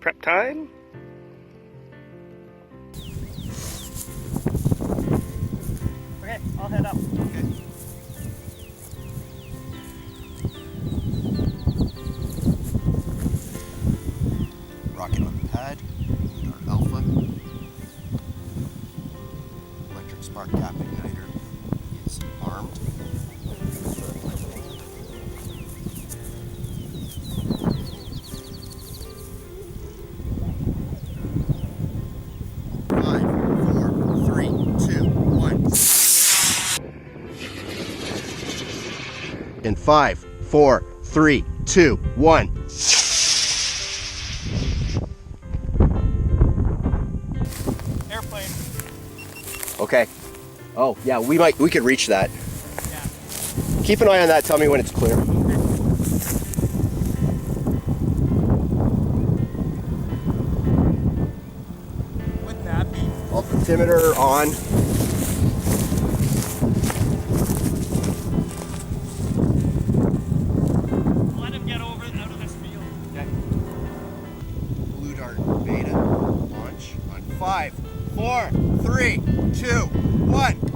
prep time. Okay, I'll head up. Okay. Rocket on the pad, our alpha. Electric spark gap igniter is armed. Five, four, three, two, one. In 5, 4, 3, 2, 1. Airplane. Okay. Oh, yeah, we could reach that. Yeah. Keep an eye on that. Tell me when it's clear. Wouldn't that be? Altimeter on. Let him get over out of this field. Okay. Blue Dart Beta launch on 5, 4, 3, 2, 1.